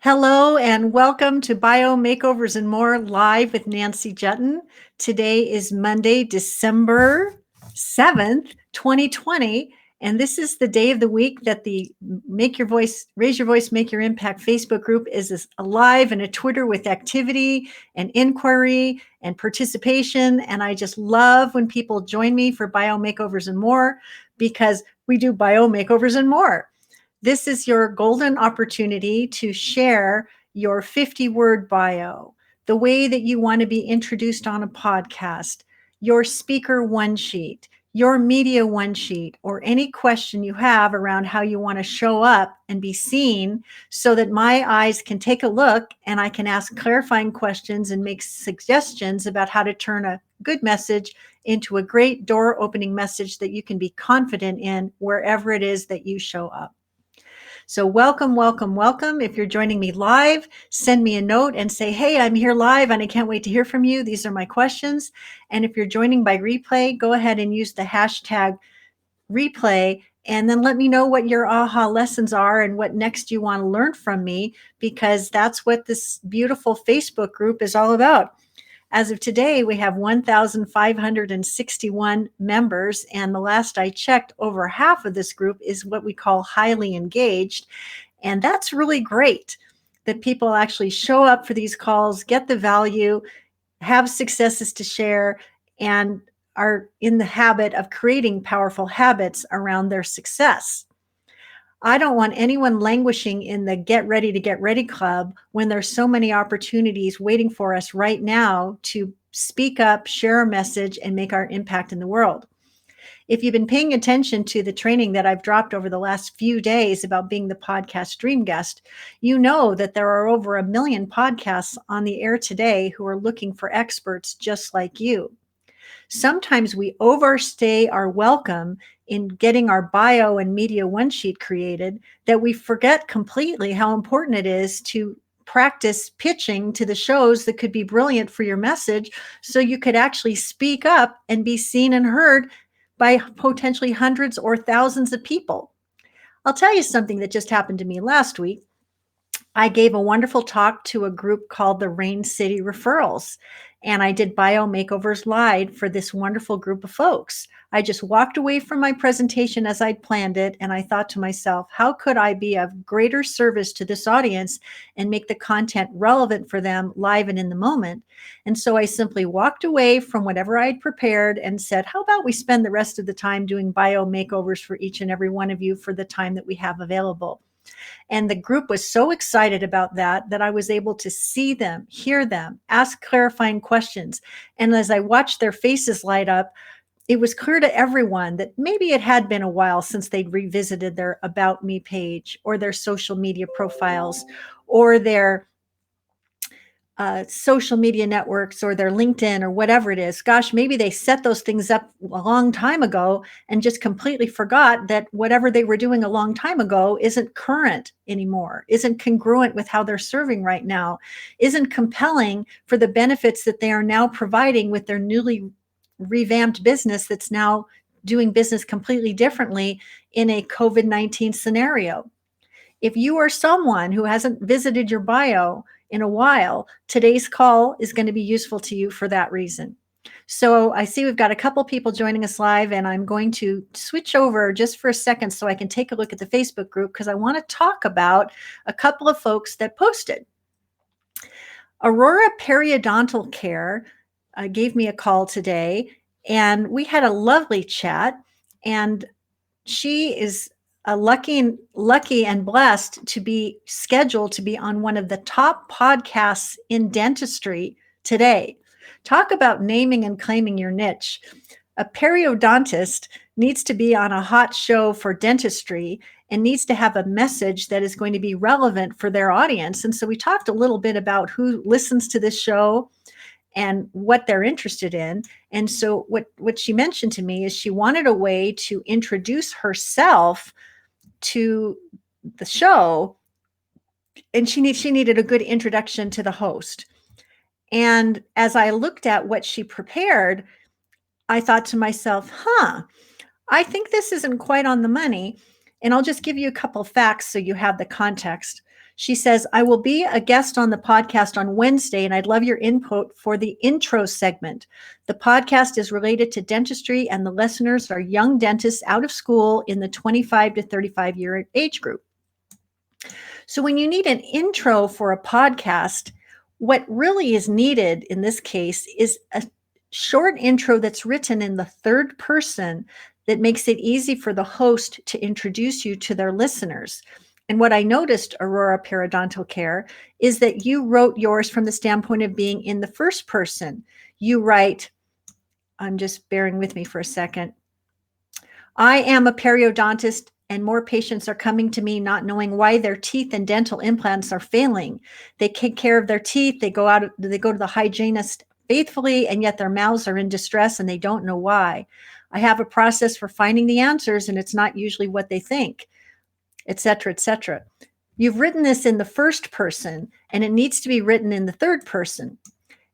Hello and welcome to Bio Makeovers and More live with Nancy Juetten. Today is Monday, December 7th, 2020, and this is the day of the week that the Make Your Voice, Raise Your Voice, Make Your Impact Facebook group is alive, and a Twitter with activity and inquiry and participation. And I just love when people join me for Bio Makeovers and More because we do Bio Makeovers and More. This is your golden opportunity to share your 50-word bio, the way that you want to be introduced on a podcast, your speaker one sheet, your media one sheet, or any question you have around how you want to show up and be seen so that my eyes can take a look and I can ask clarifying questions and make suggestions about how to turn a good message into a great door opening message that you can be confident in wherever it is that you show up. So welcome, welcome, welcome. If you're joining me live, send me a note and say, hey, I'm here live and I can't wait to hear from you. These are my questions. And if you're joining by replay, go ahead and use the hashtag replay and then let me know what your aha lessons are and what next you want to learn from me, because that's what this beautiful Facebook group is all about. As of today, we have 1,561 members, and the last I checked, over half of this group is what we call highly engaged. And that's really great that people actually show up for these calls, get the value, have successes to share, and are in the habit of creating powerful habits around their success. I don't want anyone languishing in the get ready club when there's so many opportunities waiting for us right now to speak up, share a message, and make our impact in the world. If you've been paying attention to the training that I've dropped over the last few days about being the podcast dream guest, you know that there are over 1 million podcasts on the air today who are looking for experts just like you. Sometimes we overstay our welcome in getting our bio and media one sheet created, that we forget completely how important it is to practice pitching to the shows that could be brilliant for your message so you could actually speak up and be seen and heard by potentially hundreds or thousands of people. I'll tell you something that just happened to me last week. I gave a wonderful talk to a group called the Rain City Referrals, and I did Bio Makeovers Live for this wonderful group of folks. I just walked away from my presentation as I'd planned it, and I thought to myself, how could I be of greater service to this audience and make the content relevant for them live and in the moment? And so I simply walked away from whatever I'd prepared and said, how about we spend the rest of the time doing Bio Makeovers for each and every one of you for the time that we have available. And the group was so excited about that I was able to see them, hear them, ask clarifying questions. And as I watched their faces light up, it was clear to everyone that maybe it had been a while since they'd revisited their About Me page or their social media profiles or their social media networks or their LinkedIn or whatever it is. Gosh, maybe they set those things up a long time ago and just completely forgot that whatever they were doing a long time ago isn't current anymore, isn't congruent with how they're serving right now, isn't compelling for the benefits that they are now providing with their newly revamped business that's now doing business completely differently in a COVID-19 scenario. If you are someone who hasn't visited your bio in a while, today's call is going to be useful to you for that reason. So I see we've got a couple people joining us live, and I'm going to switch over just for a second so I can take a look at the Facebook group because I want to talk about a couple of folks that posted. Aurora Periodontal Care gave me a call today, and we had a lovely chat, and she is lucky and blessed to be scheduled to be on one of the top podcasts in dentistry today. Talk about naming and claiming your niche. A periodontist needs to be on a hot show for dentistry and needs to have a message that is going to be relevant for their audience. And so we talked a little bit about who listens to this show and what they're interested in. And so what she mentioned to me is she wanted a way to introduce herself to the show, and she needed a good introduction to the host. And as I looked at what she prepared, I thought to myself, I think this isn't quite on the money. And I'll just give you a couple facts so you have the context. She says, I will be a guest on the podcast on Wednesday, and I'd love your input for the intro segment. The podcast is related to dentistry, and the listeners are young dentists out of school in the 25 to 35 year age group. So when you need an intro for a podcast, what really is needed in this case is a short intro that's written in the third person that makes it easy for the host to introduce you to their listeners. And what I noticed, Aurora Periodontal Care, is that you wrote yours from the standpoint of being in the first person. You write, I'm just bearing with me for a second. I am a periodontist, and more patients are coming to me not knowing why their teeth and dental implants are failing. They take care of their teeth, they go to the hygienist faithfully, and yet their mouths are in distress and they don't know why. I have a process for finding the answers, and it's not usually what they think, etc., etc. You've written this in the first person, and it needs to be written in the third person.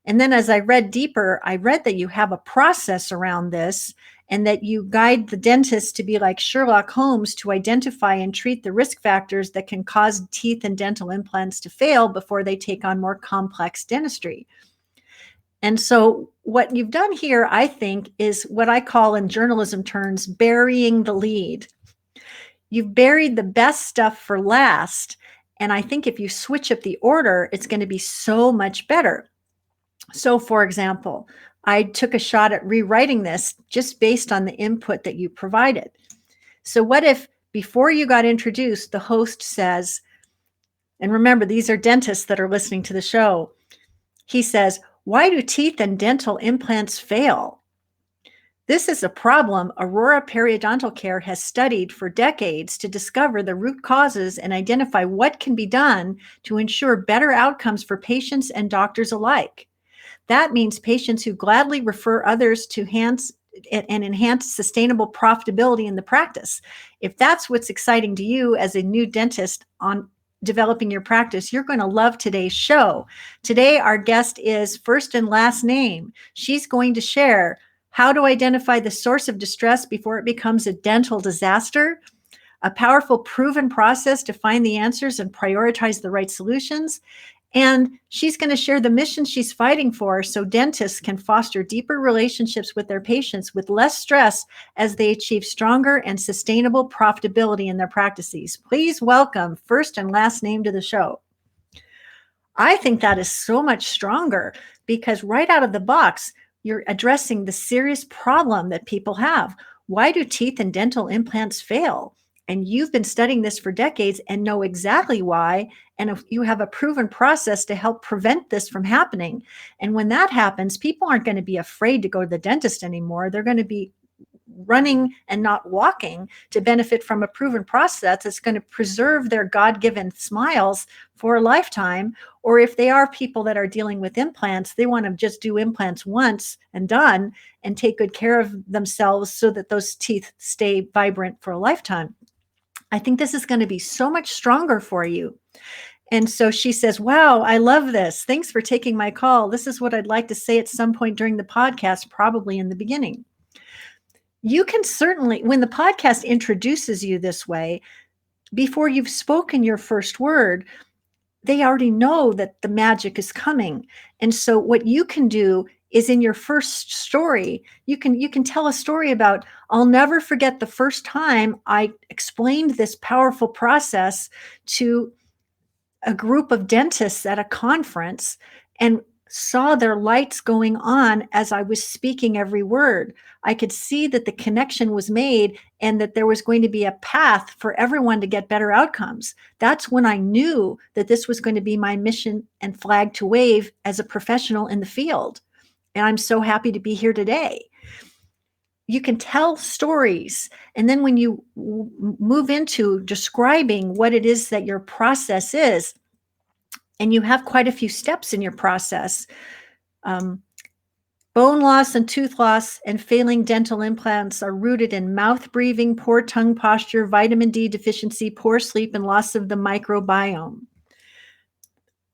And then as I read deeper, I read that you have a process around this, and that you guide the dentist to be like Sherlock Holmes to identify and treat the risk factors that can cause teeth and dental implants to fail before they take on more complex dentistry. And so what you've done here, I think, is what I call in journalism terms, burying the lead. You've buried the best stuff for last. And I think if you switch up the order, it's going to be so much better. So, for example, I took a shot at rewriting this just based on the input that you provided. So what if before you got introduced, the host says, and remember, these are dentists that are listening to the show. He says, why do teeth and dental implants fail? This is a problem Aurora Periodontal Care has studied for decades to discover the root causes and identify what can be done to ensure better outcomes for patients and doctors alike. That means patients who gladly refer others to enhance sustainable profitability in the practice. If that's what's exciting to you as a new dentist on developing your practice, you're going to love today's show. Today, our guest is first and last name. She's going to share how to identify the source of distress before it becomes a dental disaster, a powerful proven process to find the answers and prioritize the right solutions. And she's going to share the mission she's fighting for so dentists can foster deeper relationships with their patients with less stress as they achieve stronger and sustainable profitability in their practices. Please welcome first and last name to the show. I think that is so much stronger because right out of the box, you're addressing the serious problem that people have. Why do teeth and dental implants fail? And you've been studying this for decades and know exactly why. And if you have a proven process to help prevent this from happening. And when that happens, people aren't going to be afraid to go to the dentist anymore. They're going to be running and not walking to benefit from a proven process that's going to preserve their God-given smiles for a lifetime. Or if they are people that are dealing with implants, they want to just do implants once and done and take good care of themselves so that those teeth stay vibrant for a lifetime. I think this is going to be so much stronger for you. And so she says, wow, I love this. Thanks for taking my call. This is what I'd like to say at some point during the podcast, probably in the beginning. You can certainly, when the podcast introduces you this way, before you've spoken your first word, they already know that the magic is coming. And so what you can do is in your first story, you can tell a story about, I'll never forget the first time I explained this powerful process to a group of dentists at a conference and saw their lights going on as I was speaking every word. I could see that the connection was made and that there was going to be a path for everyone to get better outcomes. That's when I knew that this was going to be my mission and flag to wave as a professional in the field. And I'm so happy to be here today. You can tell stories. And then when you move into describing what it is that your process is, and you have quite a few steps in your process, bone loss and tooth loss and failing dental implants are rooted in mouth breathing, poor tongue posture, vitamin D deficiency, poor sleep, and loss of the microbiome.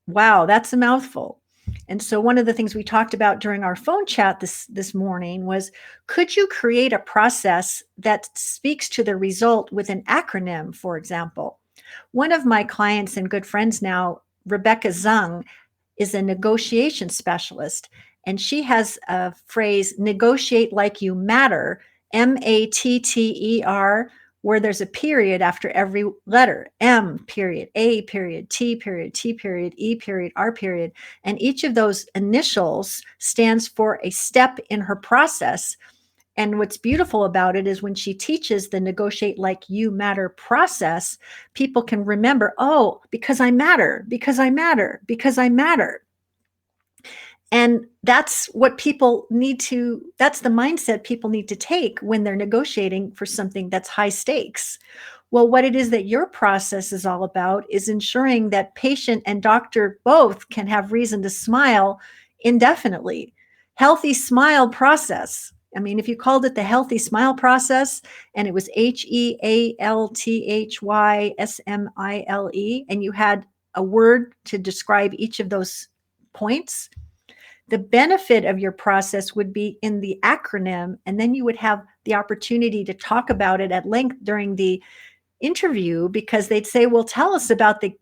Wow, that's a mouthful. And so one of the things we talked about during our phone chat this morning was, could you create a process that speaks to the result with an acronym, for example? One of my clients and good friends now, Rebecca Zung, is a negotiation specialist, and she has a phrase, negotiate like you matter, Matter, where there's a period after every letter, M period, A period, T period, T period, E period, R period. And each of those initials stands for a step in her process. And what's beautiful about it is when she teaches the negotiate like you matter process, people can remember, oh, because I matter, because I matter, because I matter. And that's what people need to, that's the mindset people need to take when they're negotiating for something that's high stakes. Well, what it is that your process is all about is ensuring that patient and doctor both can have reason to smile indefinitely. Healthy smile process. I mean, if you called it the healthy smile process and it was HEALTHYSMILE and you had a word to describe each of those points, the benefit of your process would be in the acronym, and then you would have the opportunity to talk about it at length during the interview because they'd say, well, tell us about the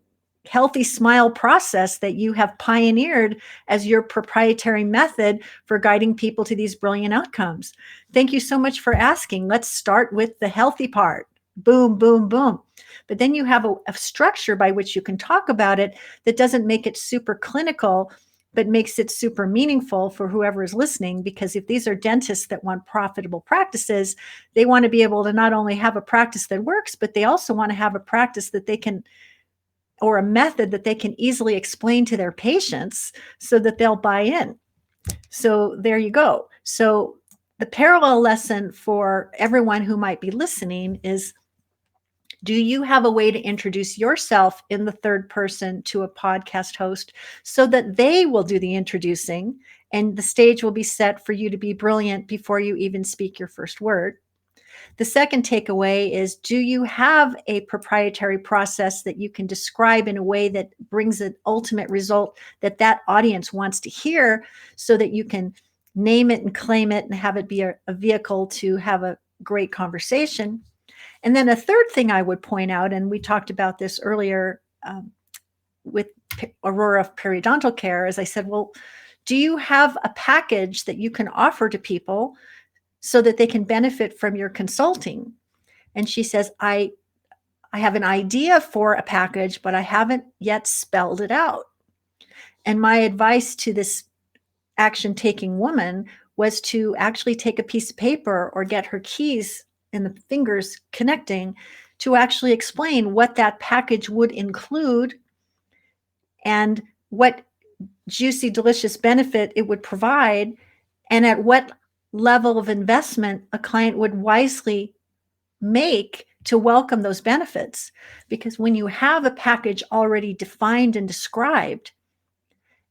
healthy smile process that you have pioneered as your proprietary method for guiding people to these brilliant outcomes. Thank you so much for asking. Let's start with the healthy part. Boom, boom, boom. But then you have a structure by which you can talk about it that doesn't make it super clinical, but makes it super meaningful for whoever is listening. Because if these are dentists that want profitable practices, they want to be able to not only have a practice that works, but they also want to have a practice that they can, or a method that they can easily explain to their patients so that they'll buy in. So there you go. So the parallel lesson for everyone who might be listening is, do you have a way to introduce yourself in the third person to a podcast host so that they will do the introducing and the stage will be set for you to be brilliant before you even speak your first word? The second takeaway is, do you have a proprietary process that you can describe in a way that brings an ultimate result that that audience wants to hear so that you can name it and claim it and have it be a vehicle to have a great conversation? And then a third thing I would point out, and we talked about this earlier with Aurora Periodontal Care, as I said, well, do you have a package that you can offer to people so that they can benefit from your consulting? And she says, I have an idea for a package, but I haven't yet spelled it out. And my advice to this action-taking woman was to actually take a piece of paper or get her keys and the fingers connecting to actually explain what that package would include and what juicy, delicious benefit it would provide, and at what level of investment a client would wisely make to welcome those benefits. Because when you have a package already defined and described,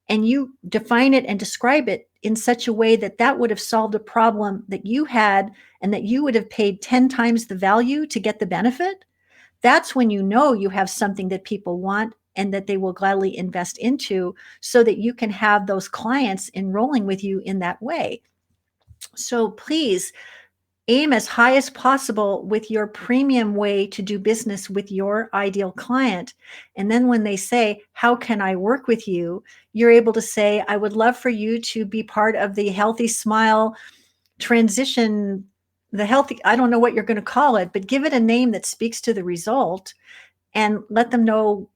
and you define it and describe it in such a way that that would have solved a problem that you had and that you would have paid 10 times the value to get the benefit, that's when you know you have something that people want and that they will gladly invest into so that you can have those clients enrolling with you in that way. So please aim as high as possible with your premium way to do business with your ideal client. And then when they say, how can I work with you? You're able to say, I would love for you to be part of the healthy smile transition, the healthy, I don't know what you're going to call it, but give it a name that speaks to the result and let them know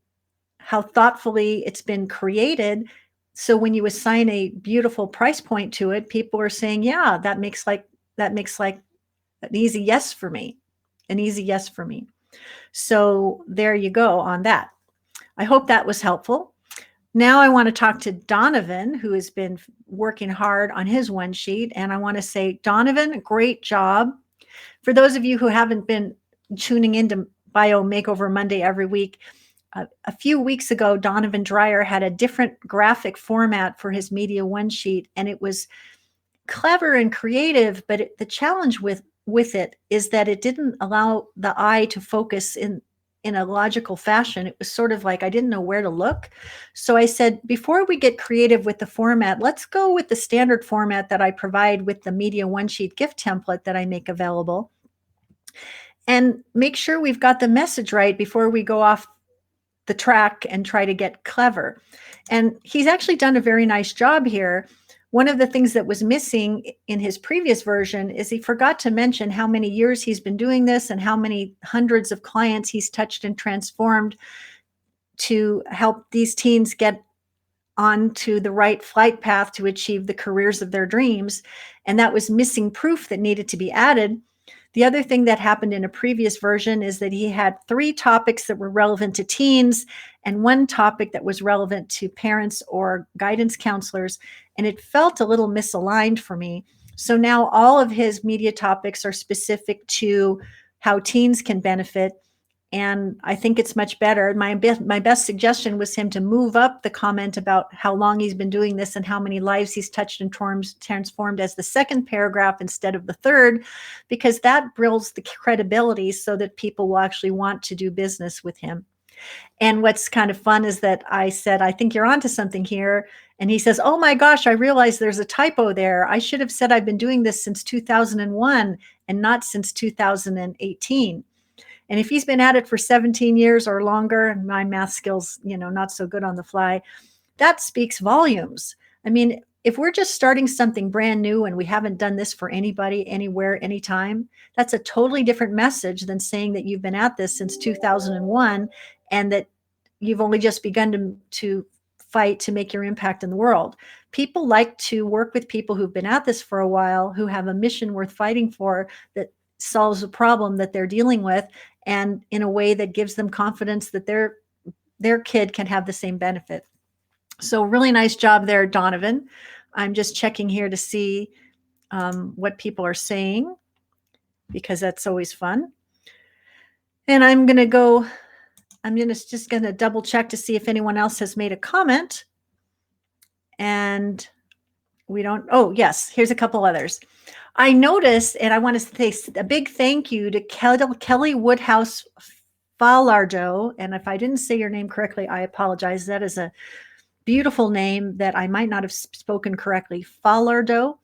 how thoughtfully it's been created. So when you assign a beautiful price point to it, people are saying, yeah, that makes like an easy yes for me, an easy yes for me. So there you go on that. I hope that was helpful. Now I want to talk to Donovan, who has been working hard on his one sheet. And I want to say, Donovan, great job. For those of you who haven't been tuning into Bio Makeover Monday every week, a few weeks ago, Donovan Dreyer had a different graphic format for his Media One sheet, and it was clever and creative, but the challenge with it is that it didn't allow the eye to focus in a logical fashion. It was sort of like I didn't know where to look. So I said, before we get creative with the format, let's go with the standard format that I provide with the Media One Sheet gift template that I make available, and make sure we've got the message right before we go off the track and try to get clever. And he's actually done a very nice job here. One of the things that was missing in his previous version is he forgot to mention how many years he's been doing this and how many hundreds of clients he's touched and transformed to help these teens get onto the right flight path to achieve the careers of their dreams. And that was missing proof that needed to be added. The other thing that happened in a previous version is that he had 3 topics that were relevant to teens and 1 topic that was relevant to parents or guidance counselors. And it felt a little misaligned for me. So now all of his media topics are specific to how teens can benefit. And I think it's much better. My best suggestion was him to move up the comment about how long he's been doing this and how many lives he's touched and transformed as the second paragraph instead of the third, because that builds the credibility so that people will actually want to do business with him. And what's kind of fun is that I said, I think you're onto something here. And he says, oh my gosh, I realized there's a typo there. I should have said I've been doing this since 2001 and not since 2018. And if he's been at it for 17 years or longer, and my math skills, not so good on the fly, that speaks volumes. I mean, if we're just starting something brand new and we haven't done this for anybody, anywhere, anytime, that's a totally different message than saying that you've been at this since 2001 and that you've only just begun to fight to make your impact in the world. People like to work with people who've been at this for a while, who have a mission worth fighting for that solves a problem that they're dealing with, and in a way that gives them confidence that their kid can have the same benefit. So really nice job there, Donovan. I'm just checking here to see what people are saying, because that's always fun. And I'm just going to double check to see if anyone else has made a comment. And we don't, oh yes, here's a couple others. I noticed, and I want to say a big thank you to Kelly Woodhouse Fallardo. And if I didn't say your name correctly, I apologize. That is a beautiful name that I might not have spoken correctly. Fallardo.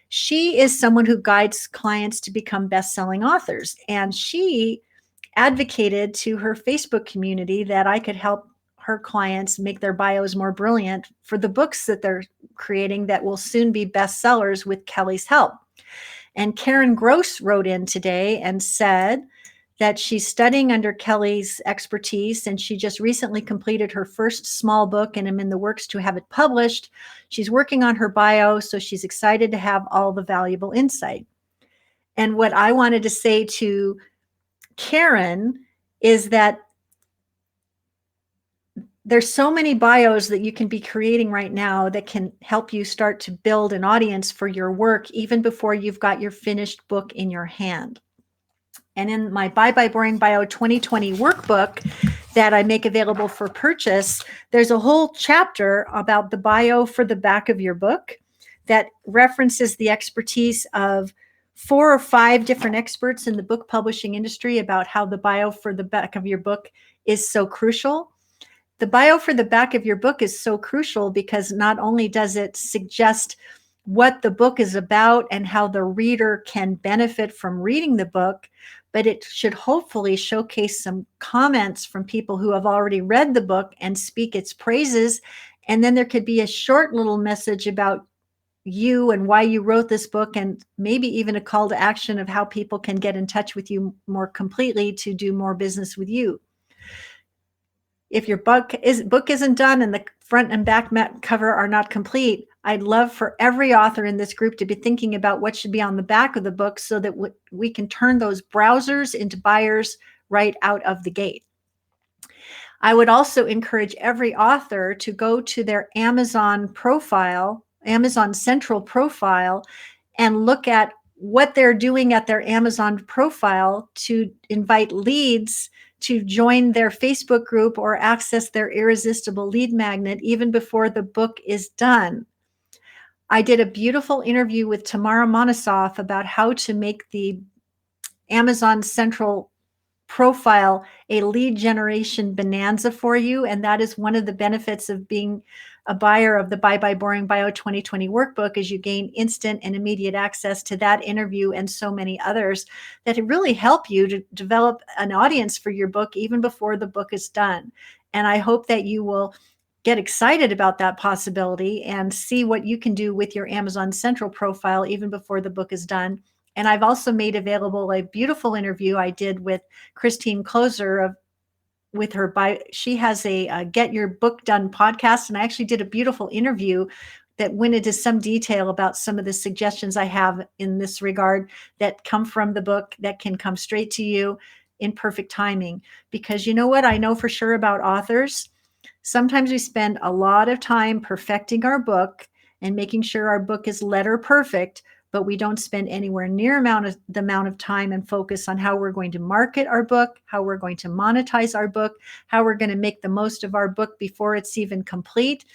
She is someone who guides clients to become best-selling authors. And she advocated to her Facebook community that I could help her clients make their bios more brilliant for the books that they're creating that will soon be bestsellers with Kelly's help. And Karen Gross wrote in today and said that she's studying under Kelly's expertise, and she just recently completed her first small book and am in the works to have it published. She's working on her bio, so she's excited to have all the valuable insight. And what I wanted to say to Karen is that there's so many bios that you can be creating right now that can help you start to build an audience for your work even before you've got your finished book in your hand. And in my Bye Bye Boring Bio 2020 workbook that I make available for purchase, there's a whole chapter about the bio for the back of your book that references the expertise of 4 or 5 different experts in the book publishing industry about how the bio for the back of your book is so crucial. The bio for the back of your book is so crucial because not only does it suggest what the book is about and how the reader can benefit from reading the book, but it should hopefully showcase some comments from people who have already read the book and speak its praises. And then there could be a short little message about you and why you wrote this book, and maybe even a call to action of how people can get in touch with you more completely to do more business with you. If your book isn't done and the front and back cover are not complete, I'd love for every author in this group to be thinking about what should be on the back of the book so that we can turn those browsers into buyers right out of the gate. I would also encourage every author to go to their Amazon profile, Amazon Central profile, and look at what they're doing at their Amazon profile to invite leads to join their Facebook group or access their irresistible lead magnet even before the book is done. I did a beautiful interview with Tamara Monosoff about how to make the Amazon Central profile a lead generation bonanza for you. And that is one of the benefits of being a buyer of the Bye Bye Boring Bio 2020 workbook, is you gain instant and immediate access to that interview and so many others that really help you to develop an audience for your book even before the book is done. And I hope that you will get excited about that possibility and see what you can do with your Amazon Central profile even before the book is done. And I've also made available a beautiful interview I did with Christine Closer of with her she has a Get Your Book Done podcast, and I actually did a beautiful interview that went into some detail about some of the suggestions I have in this regard that come from the book that can come straight to you in perfect timing. Because you know what I know for sure about authors? Sometimes we spend a lot of time perfecting our book and making sure our book is letter perfect, but we don't spend anywhere near the amount of time and focus on how we're going to market our book, how we're going to monetize our book, how we're going to make the most of our book before it's even complete,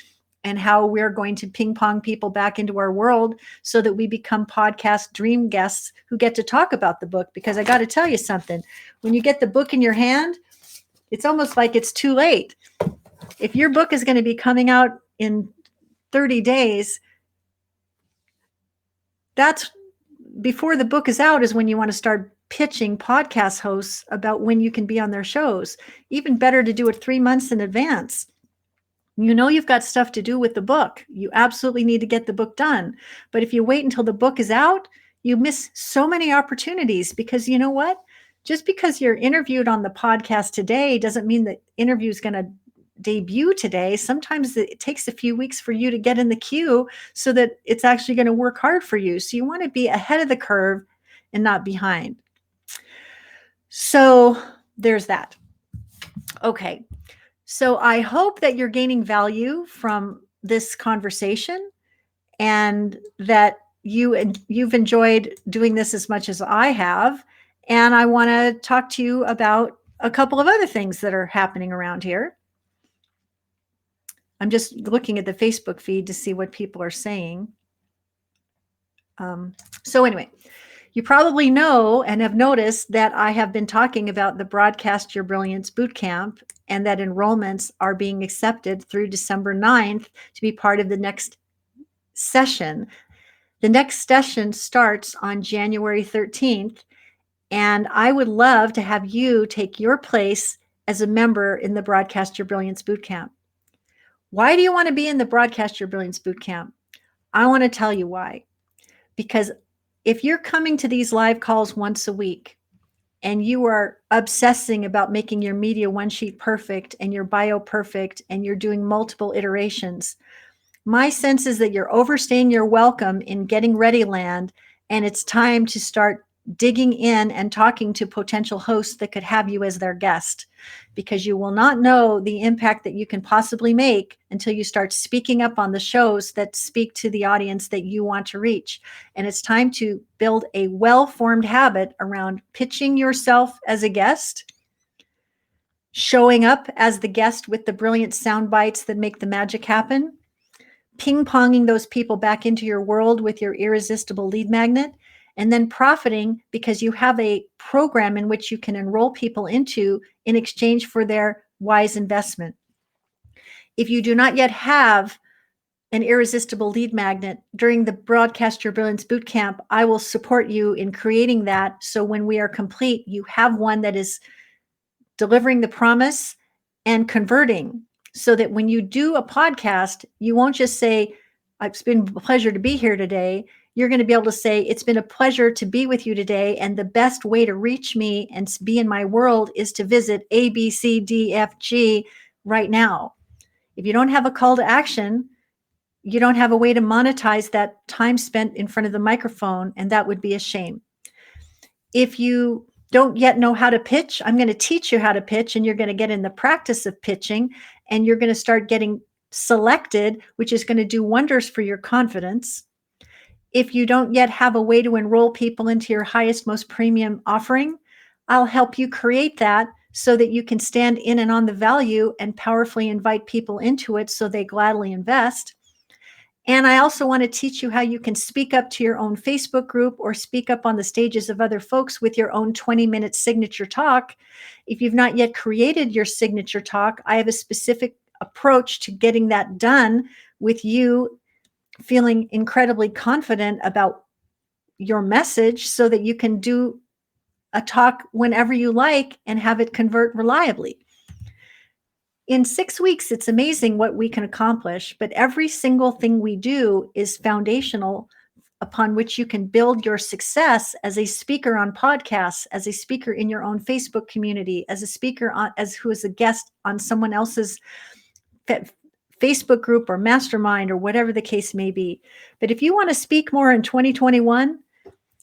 and how we're going to ping pong people back into our world so that we become podcast dream guests who get to talk about the book. Because I got to tell you something, when you get the book in your hand, it's almost like it's too late. If your book is going to be coming out in 30 days, that's before the book is out is when you want to start pitching podcast hosts about when you can be on their shows. Even better to do it 3 months in advance. You know you've got stuff to do with the book. You absolutely need to get the book done. But if you wait until the book is out, you miss so many opportunities because you know what? Just because you're interviewed on the podcast today doesn't mean the interview is going to debut today. Sometimes it takes a few weeks for you to get in the queue so that it's actually going to work hard for you. So you want to be ahead of the curve and not behind. So there's that. Okay. So I hope that you're gaining value from this conversation and that you've enjoyed doing this as much as I have. And I want to talk to you about a couple of other things that are happening around here. I'm just looking at the Facebook feed to see what people are saying. So anyway, you probably know and have noticed that I have been talking about the Broadcast Your Brilliance Bootcamp and that enrollments are being accepted through December 9th to be part of the next session. The next session starts on January 13th, and I would love to have you take your place as a member in the Broadcast Your Brilliance Bootcamp. Why do you want to be in the Broadcast Your Brilliance Bootcamp? I want to tell you why. Because if you're coming to these live calls once a week and you are obsessing about making your media one sheet perfect and your bio perfect and you're doing multiple iterations, my sense is that you're overstaying your welcome in getting ready land, and it's time to start digging in and talking to potential hosts that could have you as their guest, because you will not know the impact that you can possibly make until you start speaking up on the shows that speak to the audience that you want to reach. And it's time to build a well-formed habit around pitching yourself as a guest, showing up as the guest with the brilliant sound bites that make the magic happen, ping-ponging those people back into your world with your irresistible lead magnet, and then profiting because you have a program in which you can enroll people into in exchange for their wise investment. If you do not yet have an irresistible lead magnet during the Broadcast Your Brilliance Bootcamp, I will support you in creating that. So when we are complete, you have one that is delivering the promise and converting, so that when you do a podcast, you won't just say, it's been a pleasure to be here today. You're going to be able to say, it's been a pleasure to be with you today. And the best way to reach me and be in my world is to visit ABCDFG right now. If you don't have a call to action, you don't have a way to monetize that time spent in front of the microphone, and that would be a shame. If you don't yet know how to pitch, I'm going to teach you how to pitch, and you're going to get in the practice of pitching, and you're going to start getting selected, which is going to do wonders for your confidence. If you don't yet have a way to enroll people into your highest, most premium offering, I'll help you create that so that you can stand in and on the value and powerfully invite people into it so they gladly invest. And I also want to teach you how you can speak up to your own Facebook group or speak up on the stages of other folks with your own 20-minute signature talk. If you've not yet created your signature talk, I have a specific approach to getting that done with you feeling incredibly confident about your message so that you can do a talk whenever you like and have it convert reliably. In 6 weeks, it's amazing what we can accomplish, but every single thing we do is foundational upon which you can build your success as a speaker on podcasts, as a speaker in your own Facebook community, as a speaker as who is a guest on someone else's Facebook group or mastermind or whatever the case may be. But if you want to speak more in 2021,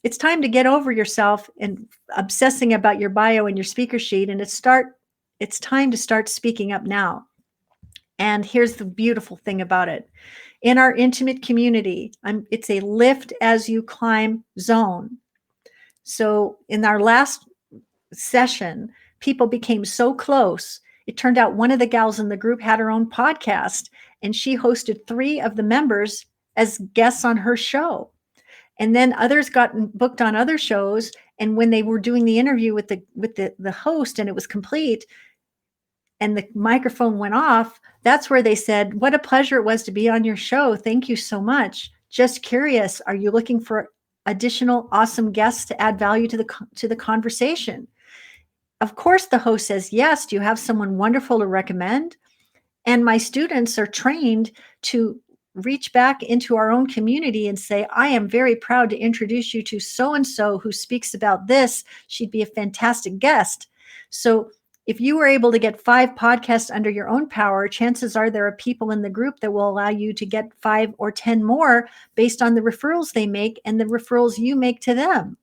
it's time to get over yourself and obsessing about your bio and your speaker sheet, and it's time to start speaking up now. And here's the beautiful thing about it. In our intimate community, it's a lift as you climb zone. So in our last session, people became so close. It turned out one of the gals in the group had her own podcast, and she hosted 3 of the members as guests on her show. And then others got booked on other shows. And when they were doing the interview with the host and it was complete and the microphone went off, that's where they said, "What a pleasure it was to be on your show. Thank you so much. Just curious, are you looking for additional awesome guests to add value to the conversation?" Of course, the host says, "Yes. Do you have someone wonderful to recommend?" And my students are trained to reach back into our own community and say, "I am very proud to introduce you to so-and-so who speaks about this. She'd be a fantastic guest." So if you were able to get 5 podcasts under your own power, chances are there are people in the group that will allow you to get 5 or 10 more based on the referrals they make and the referrals you make to them.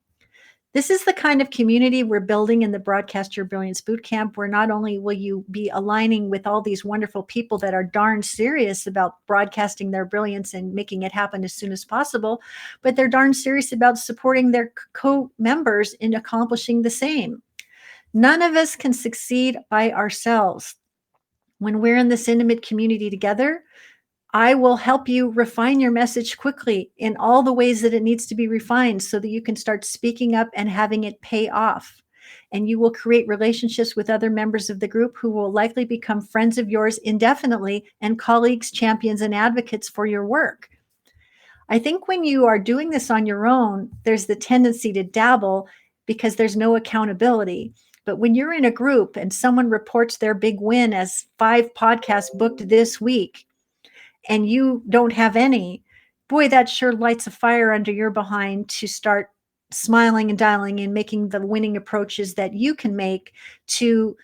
This is the kind of community we're building in the Broadcast Your Brilliance Bootcamp, where not only will you be aligning with all these wonderful people that are darn serious about broadcasting their brilliance and making it happen as soon as possible, but they're darn serious about supporting their co-members in accomplishing the same. None of us can succeed by ourselves. When we're in this intimate community together, I will help you refine your message quickly in all the ways that it needs to be refined so that you can start speaking up and having it pay off. And you will create relationships with other members of the group who will likely become friends of yours indefinitely and colleagues, champions, and advocates for your work. I think when you are doing this on your own, there's the tendency to dabble because there's no accountability. But when you're in a group and someone reports their big win as 5 podcasts booked this week, and you don't have any, boy, that sure lights a fire under your behind to start smiling and dialing and making the winning approaches that you can make to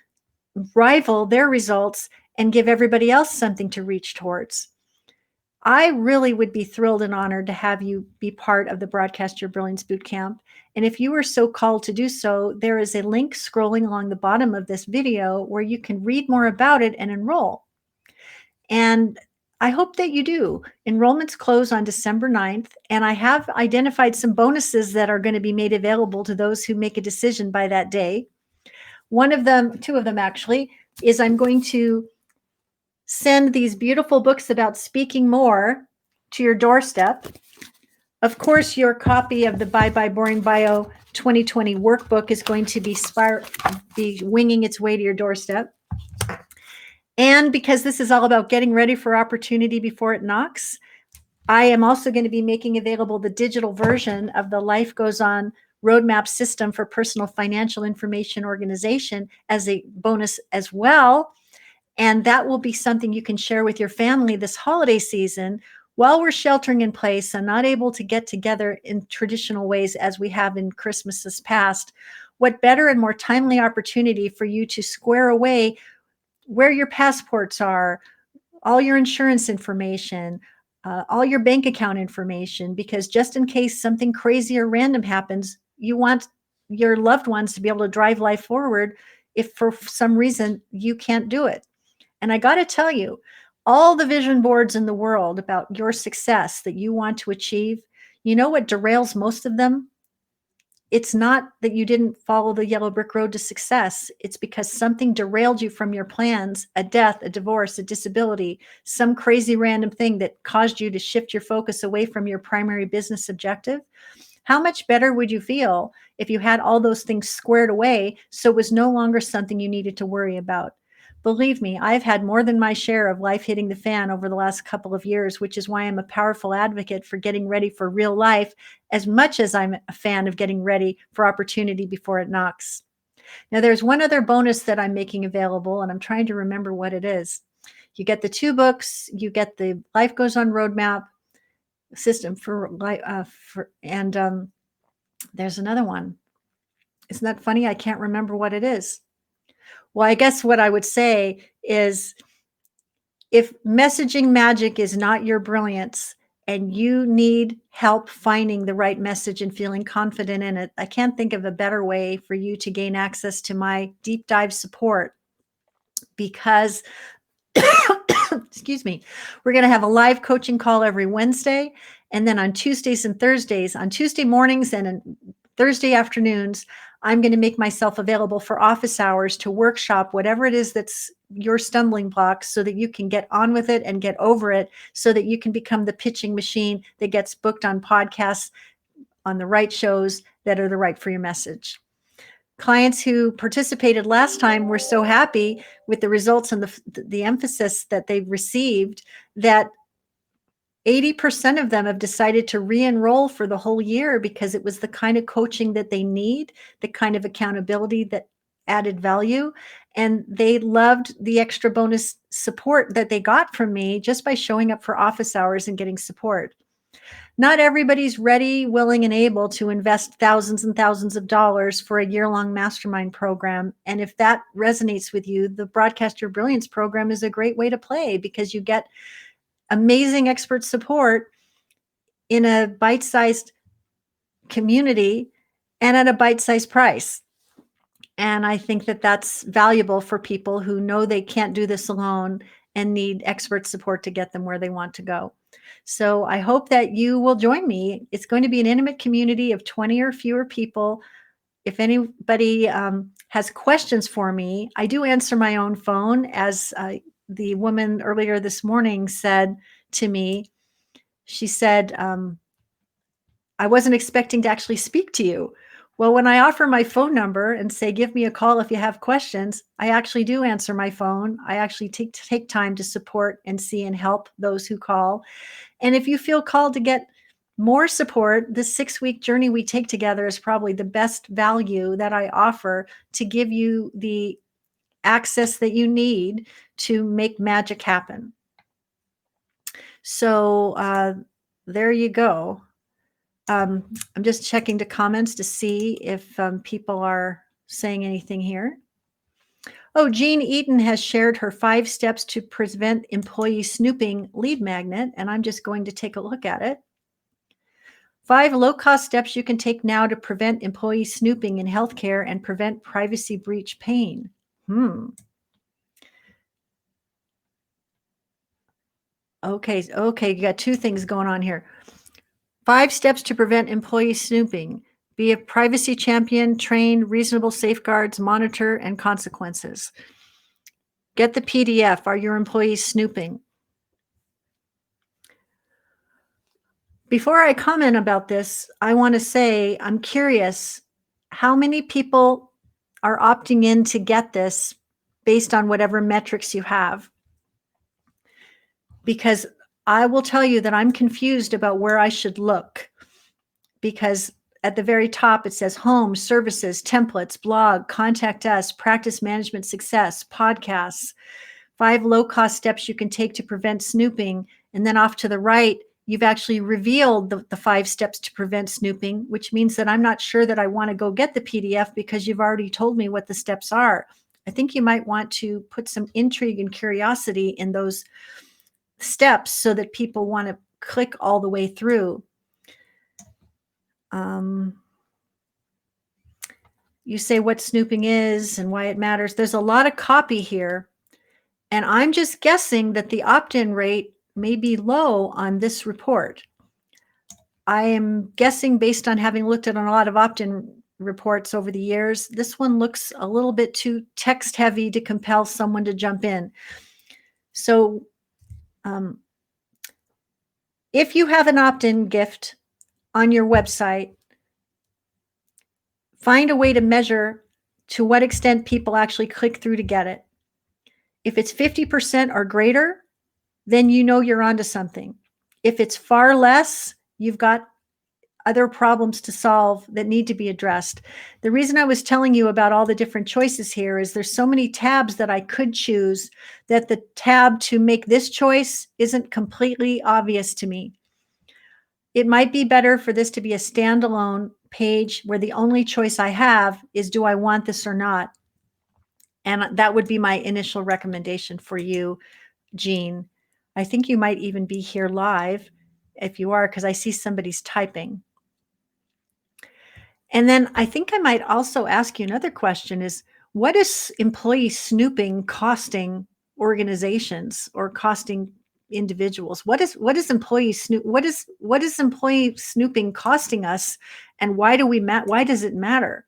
rival their results and give everybody else something to reach towards. I really would be thrilled and honored to have you be part of the Broadcast Your Brilliance Bootcamp. And if you are so called to do so, there is a link scrolling along the bottom of this video where you can read more about it and enroll. And I hope that you do. Enrollments close on December 9th, and I have identified some bonuses that are going to be made available to those who make a decision by that day. One of them, 2 of them actually, is I'm going to send these beautiful books about speaking more to your doorstep. Of course, your copy of the Bye Bye Boring Bio 2020 workbook is going to be winging its way to your doorstep. And because this is all about getting ready for opportunity before it knocks, I am also going to be making available the digital version of the Life Goes On Roadmap System for Personal Financial Information Organization as a bonus as well. And that will be something you can share with your family this holiday season while we're sheltering in place and not able to get together in traditional ways as we have in Christmases past. What better and more timely opportunity for you to square away where your passports are, all your insurance information, all your bank account information, because just in case something crazy or random happens, you want your loved ones to be able to drive life forward if for some reason you can't do it. And I got to tell you, all the vision boards in the world about your success that you want to achieve, you know what derails most of them? It's not that you didn't follow the yellow brick road to success. It's because something derailed you from your plans, a death, a divorce, a disability, some crazy random thing that caused you to shift your focus away from your primary business objective. How much better would you feel if you had all those things squared away so it was no longer something you needed to worry about? Believe me, I've had more than my share of life hitting the fan over the last couple of years, which is why I'm a powerful advocate for getting ready for real life as much as I'm a fan of getting ready for opportunity before it knocks. Now, there's one other bonus that I'm making available, and I'm trying to remember what it is. You get the 2 books, you get the Life Goes On Roadmap system for life, and there's another one. Isn't that funny? I can't remember what it is. Well, I guess what I would say is if messaging magic is not your brilliance and you need help finding the right message and feeling confident in it, I can't think of a better way for you to gain access to my deep dive support because excuse me, we're going to have a live coaching call every Wednesday. And then on Tuesdays and Thursdays, on Tuesday mornings and on Thursday afternoons, I'm going to make myself available for office hours to workshop whatever it is that's your stumbling blocks so that you can get on with it and get over it so that you can become the pitching machine that gets booked on podcasts on the right shows that are the right for your message. Clients who participated last time were so happy with the results and the emphasis that they've received that 80% of them have decided to re-enroll for the whole year because it was the kind of coaching that they need, the kind of accountability that added value. And they loved the extra bonus support that they got from me just by showing up for office hours and getting support. Not everybody's ready, willing, and able to invest thousands and thousands of dollars for a year-long mastermind program. And if that resonates with you, the Broadcast Your Brilliance program is a great way to play because you get amazing expert support in a bite-sized community and at a bite-sized price. And I think that that's valuable for people who know they can't do this alone and need expert support to get them where they want to go. So I hope that you will join me. It's going to be an intimate community of 20 or fewer people. If anybody has questions for me, I do answer my own phone. As the woman earlier this morning said to me, she said, I wasn't expecting to actually speak to you. Well, when I offer my phone number and say, give me a call if you have questions, I actually do answer my phone. I actually take time to support and see and help those who call. And if you feel called to get more support, this 6-week journey we take together is probably the best value that I offer to give you the access that you need to make magic happen. So there you go. I'm just checking the comments to see if people are saying anything here. Oh, Jean Eaton has shared her 5 steps to prevent employee snooping lead magnet, and I'm just going to take a look at it. 5 low-cost steps you can take now to prevent employee snooping in healthcare and prevent privacy breach pain. Okay, you got 2 things going on here. 5 steps to prevent employee snooping. Be a privacy champion, train reasonable safeguards, monitor, and consequences. Get the PDF. Are your employees snooping? Before I comment about this, I want to say I'm curious how many people are opting in to get this based on whatever metrics you have. Because I will tell you that I'm confused about where I should look. Because at the very top, it says home, services, templates, blog, contact us, practice management success, podcasts, 5 low-cost steps you can take to prevent snooping. And then off to the right, you've actually revealed the 5 steps to prevent snooping, which means that I'm not sure that I want to go get the PDF because you've already told me what the steps are. I think you might want to put some intrigue and curiosity in those steps so that people want to click all the way through. You say what snooping is and why it matters. There's a lot of copy here, and I'm just guessing that the opt-in rate may be low on this report. I am guessing based on having looked at a lot of opt-in reports over the years, this one looks a little bit too text heavy to compel someone to jump in. So if you have an opt-in gift on your website, find a way to measure to what extent people actually click through to get it. If it's 50% or greater, then you know you're onto something. If it's far less, you've got other problems to solve that need to be addressed. The reason I was telling you about all the different choices here is there's so many tabs that I could choose that the tab to make this choice isn't completely obvious to me. It might be better for this to be a standalone page where the only choice I have is, do I want this or not? And that would be my initial recommendation for you, Jean. I think you might even be here live. If you are, because I see somebody's typing. And then I think I might also ask you another question is, what is employee snooping costing organizations or costing individuals? What is employee employee snooping costing us, and why does it matter?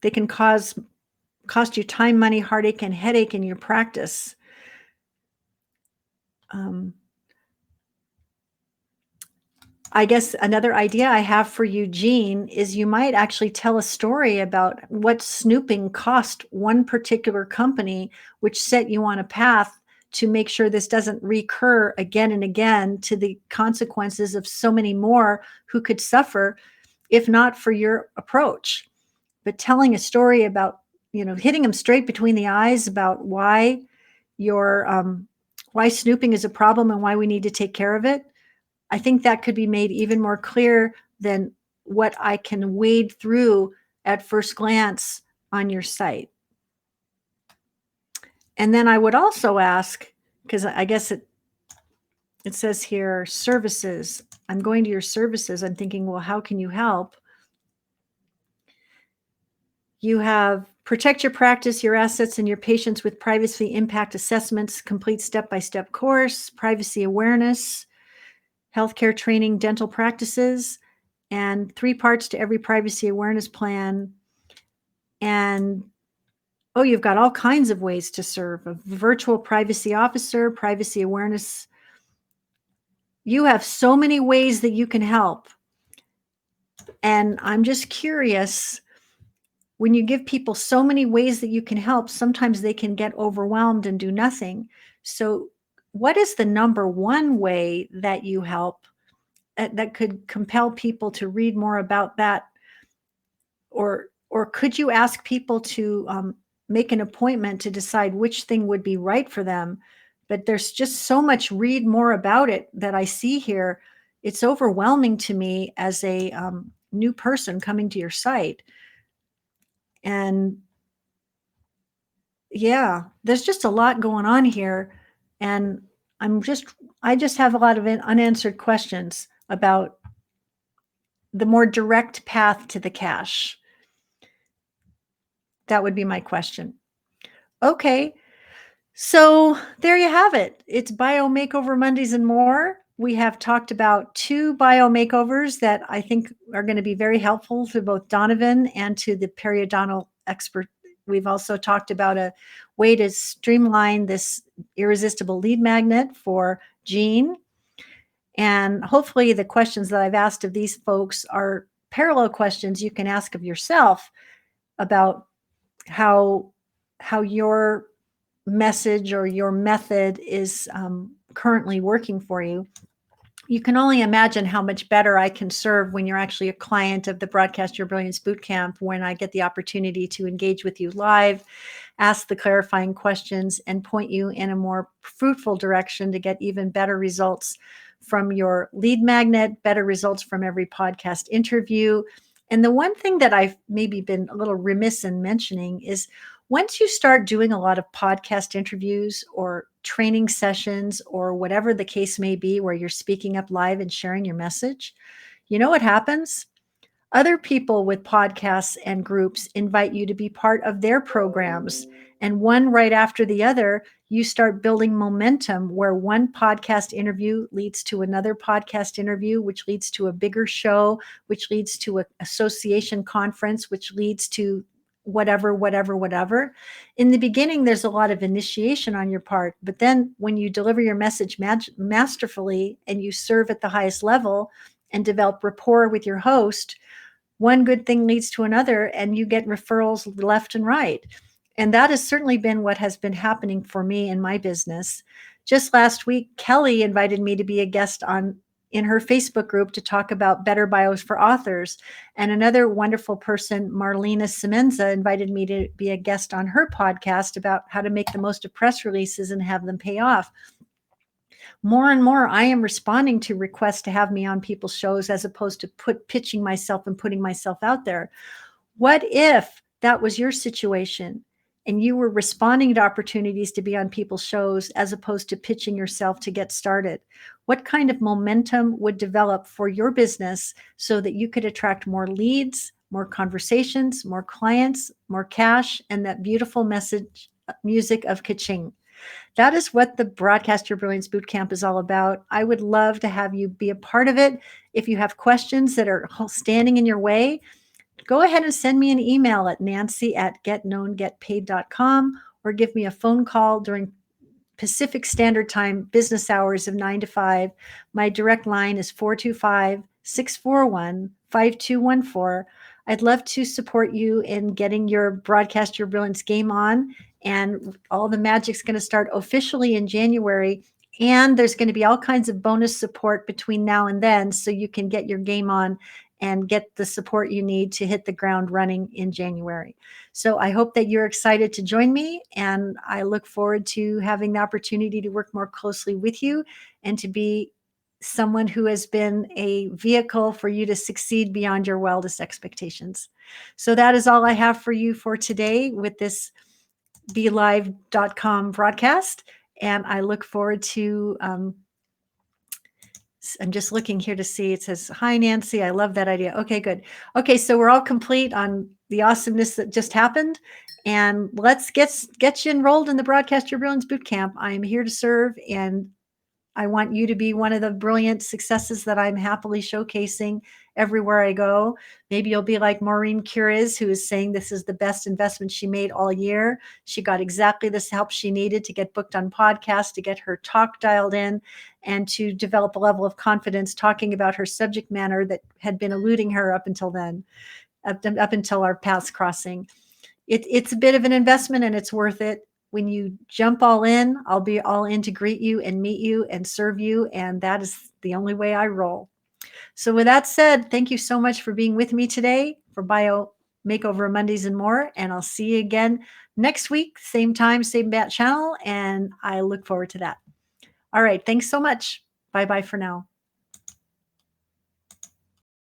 They can cost you time, money, heartache, and headache in your practice. I guess another idea I have for you, Jean, is you might actually tell a story about what snooping cost one particular company, which set you on a path to make sure this doesn't recur again and again, to the consequences of so many more who could suffer if not for your approach. But telling a story about, hitting them straight between the eyes about why snooping is a problem and why we need to take care of it, I think that could be made even more clear than what I can wade through at first glance on your site. And then I would also ask, because I guess it says here, services. I'm going to your services. I'm thinking, well, how can you help? You have protect your practice, your assets, and your patients with privacy impact assessments, complete step-by-step course, privacy awareness, healthcare training, dental practices, and 3 parts to every privacy awareness plan. And you've got all kinds of ways to serve: a virtual privacy officer, privacy awareness. You have so many ways that you can help. And I'm just curious, when you give people so many ways that you can help, sometimes they can get overwhelmed and do nothing. So what is the number one way that you help that could compel people to read more about that? Or could you ask people to make an appointment to decide which thing would be right for them? But there's just so much read more about it that I see here. It's overwhelming to me as a new person coming to your site. And yeah, there's just a lot going on here. And I just have a lot of unanswered questions about the more direct path to the cash. That would be my question. Okay. So there you have it. It's Bio Makeover Mondays and more. We have talked about 2 bio makeovers that I think are going to be very helpful to both Donovan and to the periodontal expert. We've also talked about a way to streamline this irresistible lead magnet for Jean. And hopefully the questions that I've asked of these folks are parallel questions you can ask of yourself about how your message or your method is currently working for you. You can only imagine how much better I can serve when you're actually a client of the Broadcast Your Brilliance Bootcamp, when I get the opportunity to engage with you live, ask the clarifying questions, and point you in a more fruitful direction to get even better results from your lead magnet, better results from every podcast interview. And the one thing that I've maybe been a little remiss in mentioning is, once you start doing a lot of podcast interviews or training sessions or whatever the case may be, where you're speaking up live and sharing your message, you know what happens? Other people with podcasts and groups invite you to be part of their programs. And one right after the other, you start building momentum where one podcast interview leads to another podcast interview, which leads to a bigger show, which leads to an association conference, which leads to whatever. In the beginning, there's a lot of initiation on your part, but then when you deliver your message masterfully and you serve at the highest level and develop rapport with your host, one good thing leads to another and you get referrals left and right. And that has certainly been what has been happening for me in my business. Just last week, Kelly invited me to be a guest in her Facebook group to talk about better bios for authors. And another wonderful person, Marlena Semenza, invited me to be a guest on her podcast about how to make the most of press releases and have them pay off. More and more, I am responding to requests to have me on people's shows as opposed to pitching myself and putting myself out there. What if that was your situation and you were responding to opportunities to be on people's shows as opposed to pitching yourself to get started? What kind of momentum would develop for your business so that you could attract more leads, more conversations, more clients, more cash, and that beautiful music of ka-ching? That is what the Broadcast Your Brilliance Bootcamp is all about. I would love to have you be a part of it. If you have questions that are standing in your way, go ahead and send me an email at nancy@getknowngetpaid.com or give me a phone call during Pacific Standard Time business hours of 9 to 5. My direct line is 425-641-5214. I'd love to support you in getting your Broadcast Your Brilliance game on. And all the magic's going to start officially in January. And there's going to be all kinds of bonus support between now and then so you can get your game on and get the support you need to hit the ground running in January. So I hope that you're excited to join me, and I look forward to having the opportunity to work more closely with you and to be someone who has been a vehicle for you to succeed beyond your wildest expectations. So that is all I have for you for today with this BeLive.com broadcast. And I look forward to, I'm just looking here to see, it says, hi, Nancy, I love that idea. Okay, good. Okay, so we're all complete on the awesomeness that just happened. And let's get you enrolled in the Broadcast Your Brilliance Bootcamp. I am here to serve, and I want you to be one of the brilliant successes that I'm happily showcasing everywhere I go. Maybe you'll be like Maureen Curiz, who is saying this is the best investment she made all year. She got exactly this help she needed to get booked on podcasts, to get her talk dialed in, and to develop a level of confidence talking about her subject matter that had been eluding her up until then, up until our paths crossing. It's a bit of an investment, and it's worth it. When you jump all in, I'll be all in to greet you and meet you and serve you. And that is the only way I roll. So with that said, thank you so much for being with me today for Bio Makeover Mondays and more. And I'll see you again next week, same time, same bat channel. And I look forward to that. All right. Thanks so much. Bye-bye for now.